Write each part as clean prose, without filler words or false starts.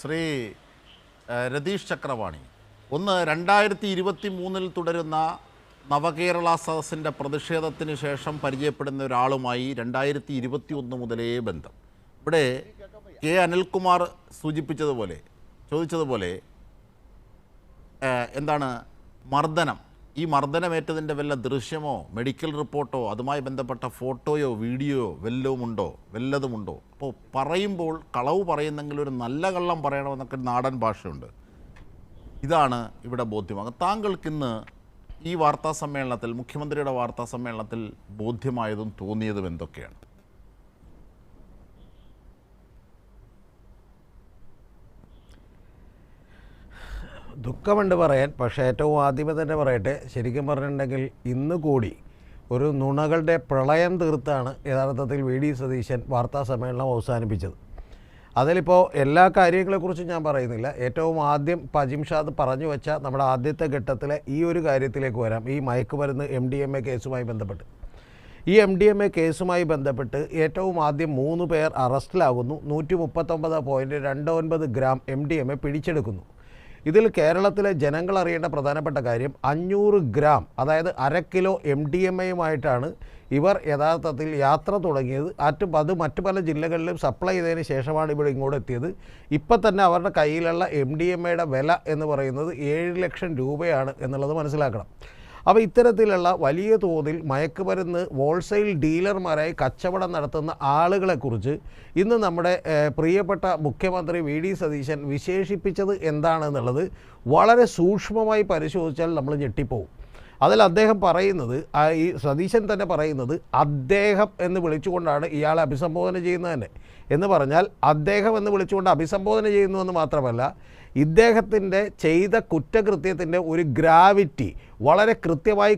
ശ്രീ രതീഷ് ചക്രവാണി, ഒന്ന് 2023 തുടരുന്ന നവകേരള സദസ്സിൻ്റെ പ്രതിഷേധത്തിന് ശേഷം പരിചയപ്പെടുന്ന ഒരാളുമായി 2021 മുതലേ ബന്ധം. ഇവിടെ കെ അനിൽകുമാർ ചോദിച്ചതുപോലെ എന്താണ് മർദ്ദനം, ഈ മർദ്ദനമേറ്റതിൻ്റെ വല്ല ദൃശ്യമോ മെഡിക്കൽ റിപ്പോർട്ടോ അതുമായി ബന്ധപ്പെട്ട ഫോട്ടോയോ വീഡിയോയോ വല്ലതുമുണ്ടോ? അപ്പോൾ പറയുമ്പോൾ കളവ് പറയുന്നെങ്കിൽ ഒരു നല്ല കള്ളം പറയണമെന്നൊക്കെ നാടൻ ഭാഷയുണ്ട്. ഇതാണ് ഇവിടെ ബോധ്യമാകുന്നത്. താങ്കൾക്കിന്ന് ഈ വാർത്താ സമ്മേളനത്തിൽ, മുഖ്യമന്ത്രിയുടെ വാർത്താ സമ്മേളനത്തിൽ ബോധ്യമായതും തോന്നിയതും എന്തൊക്കെയാണ്? ദുഃഖമുണ്ട് പറയാൻ, പക്ഷേ ഏറ്റവും ആദ്യമേ തന്നെ പറയട്ടെ, ശരിക്കും പറഞ്ഞിട്ടുണ്ടെങ്കിൽ ഇന്ന് കൂടി ഒരു നുണകളുടെ പ്രളയം തീർത്താണ് യഥാർത്ഥത്തിൽ വി ഡി സതീശൻ വാർത്താ സമ്മേളനം അവസാനിപ്പിച്ചത്. അതിലിപ്പോൾ എല്ലാ കാര്യങ്ങളെക്കുറിച്ചും ഞാൻ പറയുന്നില്ല. ഏറ്റവും ആദ്യം അജിംഷാദ് പറഞ്ഞു വെച്ച നമ്മുടെ ആദ്യത്തെ ഘട്ടത്തിലെ ഈ ഒരു കാര്യത്തിലേക്ക് വരാം. ഈ മയക്കുമരുന്ന് MDMA കേസുമായി ബന്ധപ്പെട്ട്, ഈ MDMA കേസുമായി ബന്ധപ്പെട്ട് ഏറ്റവും ആദ്യം 3 പേർ അറസ്റ്റിലാകുന്നു. 139.29 ഗ്രാം MDMA പിടിച്ചെടുക്കുന്നു. ഇതിൽ കേരളത്തിലെ ജനങ്ങൾ അറിയേണ്ട പ്രധാനപ്പെട്ട കാര്യം 500 ഗ്രാം, അതായത് 1/2 കിലോ MDMAയുമായിട്ടാണ് ഇവർ യഥാർത്ഥത്തിൽ യാത്ര തുടങ്ങിയത്. അത് മറ്റു പല ജില്ലകളിലും സപ്ലൈ ചെയ്തതിന് ശേഷമാണ് ഇവിടെ ഇങ്ങോട്ട് എത്തിയത്. ഇപ്പം തന്നെ അവരുടെ കയ്യിലുള്ള MDMAയുടെ വില എന്ന് പറയുന്നത് 7 ലക്ഷം രൂപയാണ് എന്നുള്ളത് മനസ്സിലാക്കണം. അപ്പോൾ ഇത്തരത്തിലുള്ള വലിയ തോതിൽ മയക്കുമരുന്ന് ഹോൾസെയിൽ ഡീലർമാരായി കച്ചവടം നടത്തുന്ന ആളുകളെക്കുറിച്ച് ഇന്ന് നമ്മുടെ പ്രിയപ്പെട്ട മുഖ്യമന്ത്രി വി ഡി സതീശൻ വിശേഷിപ്പിച്ചത് എന്താണെന്നുള്ളത് വളരെ സൂക്ഷ്മമായി പരിശോധിച്ചാൽ നമ്മൾ ഞെട്ടിപ്പോവും. അതിൽ അദ്ദേഹം പറയുന്നത്, ഈ സതീശൻ തന്നെ പറയുന്നത്, അദ്ദേഹം എന്ന് വിളിച്ചുകൊണ്ടാണ് ഇയാളെ അഭിസംബോധന ചെയ്യുന്നത് തന്നെ. എന്ന് പറഞ്ഞാൽ അദ്ദേഹം എന്ന് വിളിച്ചുകൊണ്ട് അഭിസംബോധന ചെയ്യുന്നുവെന്ന് മാത്രമല്ല, ഇദ്ദേഹത്തിൻ്റെ ചെയ്ത കുറ്റകൃത്യത്തിൻ്റെ ഒരു ഗ്രാവിറ്റി വളരെ കൃത്യമായി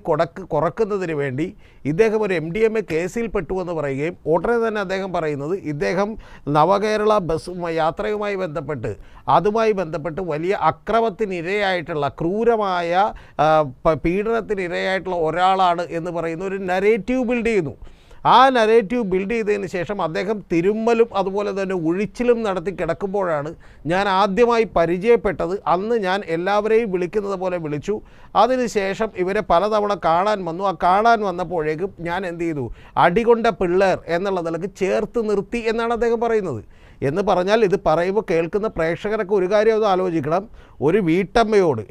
കുറക്കുന്നതിന് വേണ്ടി ഇദ്ദേഹം ഒരു MDMA കേസിൽപ്പെട്ടുവെന്ന് പറയുകയും ഉടനെ തന്നെ അദ്ദേഹം പറയുന്നത്, ഇദ്ദേഹം നവകേരള ബസ് യാത്രയുമായി ബന്ധപ്പെട്ട് അതുമായി ബന്ധപ്പെട്ട് വലിയ അക്രമത്തിനിരയായിട്ടുള്ള, ക്രൂരമായ പീഡനത്തിനിരയായിട്ടുള്ള ഒരാളാണ് എന്ന് പറയുന്ന ഒരു നരേറ്റീവ് ബിൽഡ് ചെയ്യുന്നു. ആ നരേറ്റീവ് ബിൽഡ് ചെയ്തതിന് ശേഷം അദ്ദേഹം തിരുമ്മലും അതുപോലെ തന്നെ ഒഴിച്ചിലും നടത്തി കിടക്കുമ്പോഴാണ് ഞാൻ ആദ്യമായി പരിചയപ്പെട്ടത്. അന്ന് ഞാൻ എല്ലാവരെയും വിളിക്കുന്നത് പോലെ വിളിച്ചു. അതിനുശേഷം ഇവരെ പലതവണ കാണാൻ വന്നു. ആ കാണാൻ വന്നപ്പോഴേക്കും ഞാൻ എന്ത് ചെയ്തു, അടികൊണ്ട പിള്ളേർ എന്നുള്ള നിലക്ക് ചേർത്ത് നിർത്തി എന്നാണ് അദ്ദേഹം പറയുന്നത്. എന്ന് പറഞ്ഞാൽ, ഇത് പറയുമ്പോൾ കേൾക്കുന്ന പ്രേക്ഷകരൊക്കെ ഒരു കാര്യം ഒന്ന് ആലോചിക്കണം. ഒരു വീട്ടമ്മയോട്,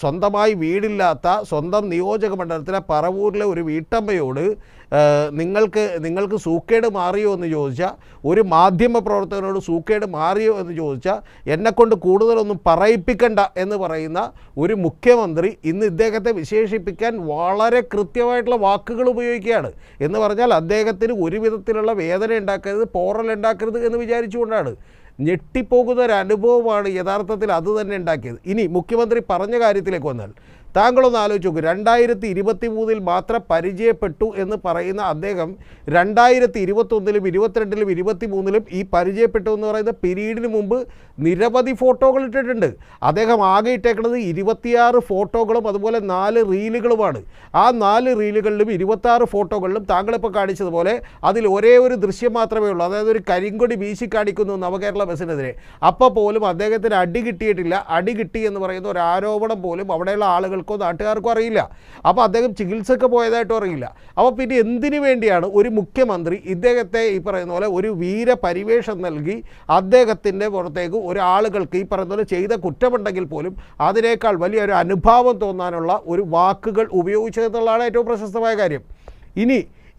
സ്വന്തമായി വീടില്ലാത്ത, സ്വന്തം നിയോജക മണ്ഡലത്തിലെ പറവൂരിലെ ഒരു വീട്ടമ്മയോട് നിങ്ങൾക്ക് സൂക്കേട് മാറിയോ എന്ന് ചോദിച്ചാൽ, ഒരു മാധ്യമ പ്രവർത്തകനോട് സൂക്കേട് മാറിയോ എന്ന് ചോദിച്ചാൽ, എന്നെക്കൊണ്ട് കൂടുതലൊന്നും പറയിപ്പിക്കണ്ട എന്ന് പറയുന്ന ഒരു മുഖ്യമന്ത്രി ഇന്ന് ഇദ്ദേഹത്തെ വിശേഷിപ്പിക്കാൻ വളരെ കൃത്യമായിട്ടുള്ള വാക്കുകൾ ഉപയോഗിക്കുകയാണ്. എന്ന് പറഞ്ഞാൽ, അദ്ദേഹത്തിന് ഒരു വിധത്തിലുള്ള വേദന ഉണ്ടാക്കരുത്, പോറലുണ്ടാക്കരുത് എന്ന് വിചാരിച്ചുകൊണ്ടാണ്. ഞെട്ടിപ്പോകുന്ന ഒരു അനുഭവമാണ് യഥാർത്ഥത്തിൽ അത് തന്നെ ഉണ്ടാക്കിയത്. ഇനി മുഖ്യമന്ത്രി പറഞ്ഞ കാര്യത്തിലേക്ക് വന്നാൽ, താങ്കളൊന്ന് ആലോചിച്ച് നോക്കൂ. 2023 മാത്രം പരിചയപ്പെട്ടു എന്ന് പറയുന്ന അദ്ദേഹം 2021, 22, 23 ഈ പരിചയപ്പെട്ടു എന്ന് പറയുന്ന പീരീഡിന് മുമ്പ് നിരവധി ഫോട്ടോകൾ ഇട്ടിട്ടുണ്ട്. അദ്ദേഹം ആകെ ഇട്ടേക്കുന്നത് 26 ഫോട്ടോകളും അതുപോലെ 4 റീലുകളുമാണ്. ആ 4 റീലുകളിലും 26 ഫോട്ടോകളിലും താങ്കളിപ്പോൾ കാണിച്ചതുപോലെ അതിൽ ഒരേ ഒരു ദൃശ്യം മാത്രമേ ഉള്ളൂ. അതായത് ഒരു കരിങ്കൊടി വീശി കാണിക്കുന്നു നവകേരള ബസ്സിനെതിരെ. അപ്പോൾ പോലും അദ്ദേഹത്തിന് അടി കിട്ടിയിട്ടില്ല. അടി കിട്ടി എന്ന് പറയുന്ന ഒരു ആരോപണം പോലും അവിടെയുള്ള ആളുകൾക്കോ നാട്ടുകാർക്കോ അറിയില്ല. അപ്പോൾ അദ്ദേഹം ചികിത്സയ്ക്ക് പോയതായിട്ടും അറിയില്ല. അപ്പോൾ പിന്നെ എന്തിനു വേണ്ടിയാണ് ഒരു മുഖ്യമന്ത്രി ഇദ്ദേഹത്തെ ഈ പറയുന്ന പോലെ ഒരു വീരപരിവേഷം നൽകി അദ്ദേഹത്തിൻ്റെ പുറത്തേക്ക് ഒരാളുകൾക്ക് ഈ പറയുന്ന പോലെ ചെയ്ത കുറ്റമുണ്ടെങ്കിൽ പോലും അതിനേക്കാൾ വലിയൊരു അനുഭാവം തോന്നാനുള്ള ഒരു വാക്കുകൾ ഉപയോഗിച്ചതെന്നുള്ളതാണ് ഏറ്റവും പ്രശസ്തമായ കാര്യം. ഇനി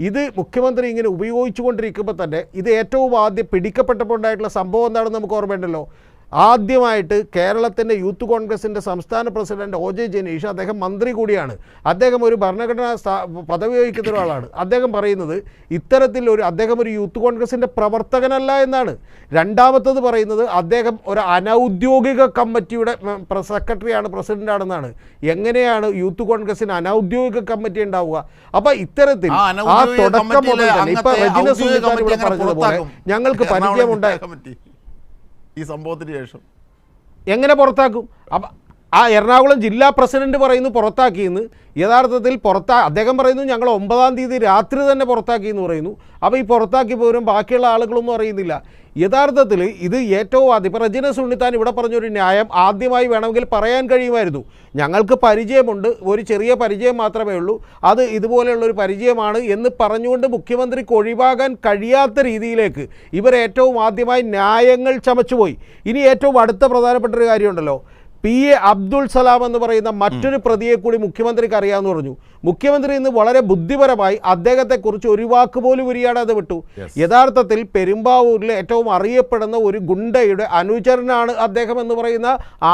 ഇത് മുഖ്യമന്ത്രി ഇങ്ങനെ ഉപയോഗിച്ചു കൊണ്ടിരിക്കുമ്പോൾ തന്നെ ഇത് ഏറ്റവും ആദ്യം പിടിക്കപ്പെട്ടപ്പോൾ ഉണ്ടായിട്ടുള്ള സംഭവം എന്താണെന്ന് നമുക്ക് ഓർമ്മയുണ്ടല്ലോ. ആദ്യമായിട്ട് കേരളത്തിൻ്റെ യൂത്ത് കോൺഗ്രസിൻ്റെ സംസ്ഥാന പ്രസിഡന്റ് OJ ജനീഷ്, അദ്ദേഹം മന്ത്രി കൂടിയാണ്, അദ്ദേഹം ഒരു ഭരണഘടനാ പദവി വഹിക്കുന്ന ഒരാളാണ്. അദ്ദേഹം പറയുന്നത് അദ്ദേഹം ഒരു യൂത്ത് കോൺഗ്രസിൻ്റെ പ്രവർത്തകനല്ല എന്നാണ്. രണ്ടാമത്തത് പറയുന്നത് അദ്ദേഹം ഒരു അനൗദ്യോഗിക കമ്മിറ്റിയുടെ സെക്രട്ടറിയാണ്, പ്രസിഡൻ്റാണെന്നാണ്. എങ്ങനെയാണ് യൂത്ത് കോൺഗ്രസിന് അനൗദ്യോഗിക കമ്മിറ്റി ഉണ്ടാവുക? അപ്പോൾ ഇത്തരത്തിൽ ആ തുടക്കം മുതൽ തന്നെ ഇപ്പോൾ റെജിന സുൽത്താൻ ഇവിടെ പറഞ്ഞതുപോലെ ഞങ്ങൾക്ക് പരിചയമുണ്ടായ ഈ സംഭവത്തിന് ശേഷം എങ്ങനെ പുറത്താക്കും? അപ്പം ആ എറണാകുളം ജില്ലാ പ്രസിഡന്റ് പറയുന്നു പുറത്താക്കിയെന്ന്. യഥാർത്ഥത്തിൽ അദ്ദേഹം പറയുന്നു ഞങ്ങൾ 9-ാം തീയതി രാത്രി തന്നെ പുറത്താക്കിയെന്ന് പറയുന്നു. അപ്പോൾ ഈ പുറത്താക്കി പോലും ബാക്കിയുള്ള ആളുകളൊന്നും അറിയുന്നില്ല. യഥാർത്ഥത്തിൽ ഇത് ഏറ്റവും ഇപ്പോൾ റെജിന സുണ്ണിത്താൻ ഇവിടെ പറഞ്ഞൊരു ന്യായം ആദ്യമായി വേണമെങ്കിൽ പറയാൻ കഴിയുമായിരുന്നു. ഞങ്ങൾക്ക് പരിചയമുണ്ട്, ഒരു ചെറിയ പരിചയം മാത്രമേ ഉള്ളൂ, അത് ഇതുപോലെയുള്ളൊരു പരിചയമാണ് എന്ന് പറഞ്ഞുകൊണ്ട് മുഖ്യമന്ത്രിക്ക് ഒഴിവാകാൻ കഴിയാത്ത രീതിയിലേക്ക് ഇവർ ഏറ്റവും ആദ്യമായി ന്യായങ്ങൾ ചമച്ചുപോയി. ഇനി ഏറ്റവും അടുത്ത പ്രധാനപ്പെട്ട ഒരു കാര്യമുണ്ടല്ലോ, PA അബ്ദുൾ സലാം എന്ന് പറയുന്ന മറ്റൊരു പ്രതിയെ കൂടി മുഖ്യമന്ത്രിക്ക് അറിയാമെന്ന് പറഞ്ഞു. മുഖ്യമന്ത്രി ഇന്ന് വളരെ ബുദ്ധിപരമായി അദ്ദേഹത്തെക്കുറിച്ച് ഒരു വാക്ക് പോലും ഉരിയാടാതെ വിട്ടു. യഥാർത്ഥത്തിൽ പെരുമ്പാവൂരിലെ ഏറ്റവും അറിയപ്പെടുന്ന ഒരു ഗുണ്ടയുടെ അനുചരനാണ് അദ്ദേഹം എന്ന് പറയുന്ന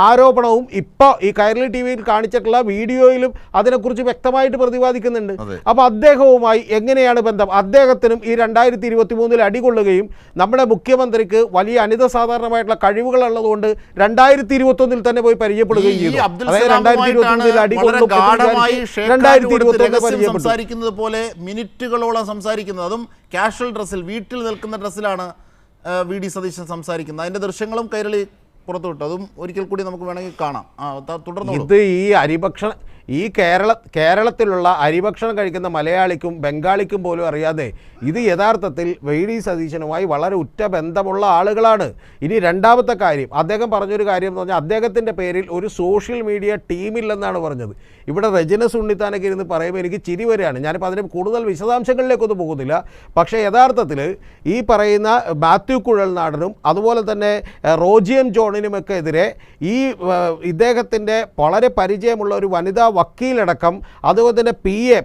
ആരോപണവും ഇപ്പോൾ ഈ കൈരളി TV-യിൽ കാണിച്ചിട്ടുള്ള വീഡിയോയിലും അതിനെക്കുറിച്ച് വ്യക്തമായിട്ട് പ്രതിപാദിക്കുന്നുണ്ട്. അപ്പോൾ അദ്ദേഹവുമായി എങ്ങനെയാണ് ബന്ധം? അദ്ദേഹത്തിനും ഈ 2023 അടികൊള്ളുകയും നമ്മുടെ മുഖ്യമന്ത്രിക്ക് വലിയ അനിതസാധാരണമായിട്ടുള്ള കഴിവുകളുള്ളതുകൊണ്ട് 2021 തന്നെ പോയി പരിചയപ്പെടുകയും ചെയ്തു. അതായത് 2021 അടികൊള്ളും സംസാരിക്കുന്നത് പോലെ മിനിറ്റുകളോളം സംസാരിക്കുന്നത്, അതും കാഷ്വൽ ഡ്രസ്സിൽ വീട്ടിൽ നിൽക്കുന്ന ഡ്രസ്സിലാണ് VD സതീശൻ സംസാരിക്കുന്നത്. അതിന്റെ ദൃശ്യങ്ങളും കൈരളി പുറത്തുവിട്ടു. അതും ഒരിക്കൽ കൂടി നമുക്ക് വേണമെങ്കിൽ കാണാം. തുടർന്ന് ഇത് ഈ കേരളത്തിലുള്ള അരിഭക്ഷണം കഴിക്കുന്ന മലയാളിക്കും ബംഗാളിക്കും പോലും അറിയാതെ ഇത് യഥാർത്ഥത്തിൽ VD സതീശനുമായി വളരെ ഉറ്റ ബന്ധമുള്ള ആളുകളാണ്. ഇനി രണ്ടാമത്തെ കാര്യം, അദ്ദേഹം പറഞ്ഞൊരു കാര്യം എന്ന് പറഞ്ഞാൽ അദ്ദേഹത്തിൻ്റെ പേരിൽ ഒരു സോഷ്യൽ മീഡിയ ടീമില്ലെന്നാണ് പറഞ്ഞത്. ഇവിടെ റെജിന സുണ്ണിത്താനൊക്കെ ഇരുന്ന് പറയുമ്പോൾ എനിക്ക് ചിരി വരികയാണ്. ഞാനിപ്പോൾ അതിന് കൂടുതൽ വിശദാംശങ്ങളിലേക്കൊന്നും പോകുന്നില്ല. പക്ഷേ യഥാർത്ഥത്തിൽ ഈ പറയുന്ന മാത്യു കുഴൽനാടനും അതുപോലെ തന്നെ റോജിയം ജോണിനുമൊക്കെ എതിരെ ഈ ഇദ്ദേഹത്തിൻ്റെ വളരെ പരിചയമുള്ള ഒരു വനിതാ വക്കീലടക്കം അതുപോലെ തന്നെ PA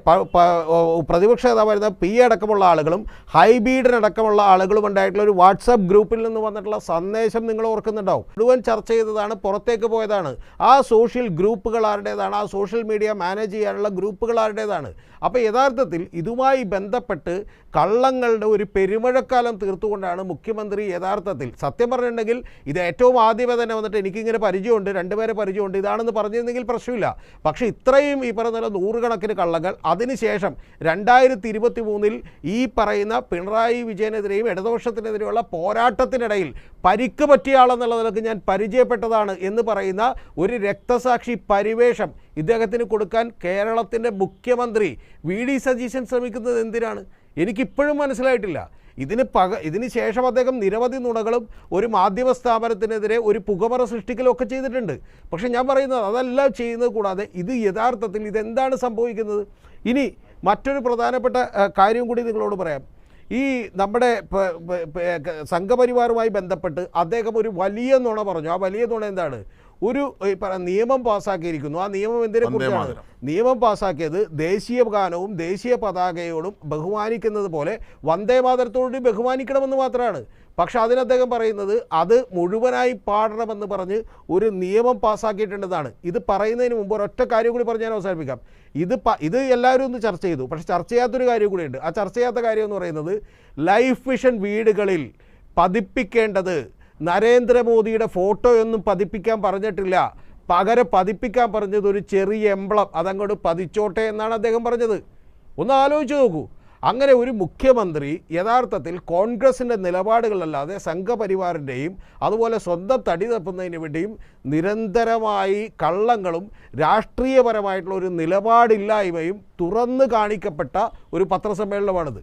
പ്രതിപക്ഷ നേതാവായിരുന്ന PA അടക്കമുള്ള ആളുകളും ഹൈബീഡൻ അടക്കമുള്ള ആളുകളും ഉണ്ടായിട്ടുള്ള ഒരു വാട്സാപ്പ് ഗ്രൂപ്പിൽ നിന്ന് വന്നിട്ടുള്ള സന്ദേശം നിങ്ങൾ ഓർക്കുന്നുണ്ടാവും. മുഴുവൻ ചർച്ച ചെയ്തതാണ്, പുറത്തേക്ക് പോയതാണ്. ആ സോഷ്യൽ ഗ്രൂപ്പുകൾ ആരുടേതാണ്? ആ സോഷ്യൽ മീഡിയ മാനേജ് ചെയ്യാനുള്ള ഗ്രൂപ്പുകൾ ആരുടേതാണ്? അപ്പോൾ യഥാർത്ഥത്തിൽ ഇതുമായി ബന്ധപ്പെട്ട് കള്ളങ്ങളുടെ ഒരു പെരുമഴക്കാലം തീർത്തുകൊണ്ടാണ് മുഖ്യമന്ത്രി യഥാർത്ഥത്തിൽ സത്യം പറഞ്ഞിട്ടുണ്ടെങ്കിൽ ഇത് ഏറ്റവും ആദ്യമേ തന്നെ വന്നിട്ട് എനിക്കിങ്ങനെ പരിചയമുണ്ട്, രണ്ടുപേരെ പരിചയമുണ്ട്, ഇതാണെന്ന് പറഞ്ഞിരുന്നെങ്കിൽ പ്രശ്നമില്ല. പക്ഷേ ഇത്രയും ഈ പറയുന്ന നൂറുകണക്കിന് കള്ളങ്ങൾ അതിനുശേഷം 2023 ഈ പറയുന്ന പിണറായി വിജയനെതിരെയും ഇടതുപക്ഷത്തിനെതിരെയുള്ള പോരാട്ടത്തിനിടയിൽ പരിക്ക് പറ്റിയ ആളെന്നുള്ള നിലക്ക് ഞാൻ പരിചയപ്പെട്ടതാണ് എന്ന് പറയുന്ന ഒരു രക്തസാക്ഷി പരിവേഷം ഇദ്ദേഹത്തിന് കൊടുക്കാൻ കേരളത്തിൻ്റെ മുഖ്യമന്ത്രി VD സതീശൻ ശ്രമിക്കുന്നത് എന്തിനാണ്? എനിക്കിപ്പോഴും മനസ്സിലായിട്ടില്ല. ഇതിന് ശേഷം അദ്ദേഹം നിരവധി നുണകളും ഒരു മാധ്യമ സ്ഥാപനത്തിനെതിരെ ഒരു പുകമറ സൃഷ്ടിക്കലും ഒക്കെ ചെയ്തിട്ടുണ്ട്. പക്ഷേ ഞാൻ പറയുന്നത് അതെല്ലാം ചെയ്യുന്നത് കൂടാതെ ഇത് യഥാർത്ഥത്തിൽ ഇതെന്താണ് സംഭവിക്കുന്നത്? ഇനി മറ്റൊരു പ്രധാനപ്പെട്ട കാര്യം കൂടി നിങ്ങളോട് പറയാം. ഈ നമ്മുടെ സംഘപരിവാറുമായി ബന്ധപ്പെട്ട് അദ്ദേഹം ഒരു വലിയ നുണ പറഞ്ഞു. ആ വലിയ നുണ എന്താണ്? ഒരു നിയമം പാസ്സാക്കിയിരിക്കുന്നു. ആ നിയമം എന്തിനെ കുറിച്ചാണ്? നിയമം പാസ്സാക്കിയത് ദേശീയ ഗാനവും ദേശീയ പതാകയോടും ബഹുമാനിക്കുന്നത് പോലെ വന്ദേ മാതരത്തോടും ബഹുമാനിക്കണമെന്ന് മാത്രമാണ്. പക്ഷെ അതിന് അദ്ദേഹം പറയുന്നത് അത് മുഴുവനായി പാടണമെന്ന് പറഞ്ഞ് ഒരു നിയമം പാസ്സാക്കിയിട്ടുണ്ടെന്നാണ്. ഇത് പറയുന്നതിന് മുമ്പ് ഒരൊറ്റ കാര്യം കൂടി പറഞ്ഞ് ഞാൻ അവസാനിപ്പിക്കാം. ഇത് എല്ലാവരും ഒന്ന് ചർച്ച ചെയ്തു. പക്ഷെ ചർച്ച ചെയ്യാത്തൊരു കാര്യം കൂടിയുണ്ട്. ആ ചർച്ച ചെയ്യാത്ത കാര്യം എന്ന് പറയുന്നത് ലൈഫ് മിഷൻ വീടുകളിൽ പതിപ്പിക്കേണ്ടത് നരേന്ദ്രമോദിയുടെ ഫോട്ടോയൊന്നും പതിപ്പിക്കാൻ പറഞ്ഞിട്ടില്ല. പകരം പതിപ്പിക്കാൻ പറഞ്ഞത് ഒരു ചെറിയ എംബ്ലം അതങ്ങോട്ട് പതിച്ചോട്ടെ എന്നാണ് അദ്ദേഹം പറഞ്ഞത്. ഒന്ന് ആലോചിച്ച് നോക്കൂ. അങ്ങനെ ഒരു മുഖ്യമന്ത്രി യഥാർത്ഥത്തിൽ കോൺഗ്രസിൻ്റെ നിലപാടുകളല്ലാതെ സംഘപരിവാറിൻ്റെയും അതുപോലെ സ്വന്തം തടി തപ്പുന്നതിന് വേണ്ടിയും നിരന്തരമായി കള്ളങ്ങളും രാഷ്ട്രീയപരമായിട്ടുള്ള ഒരു നിലപാടില്ലായ്മയും തുറന്നു കാണിക്കപ്പെട്ട ഒരു പത്രസമ്മേളനമാണിത്.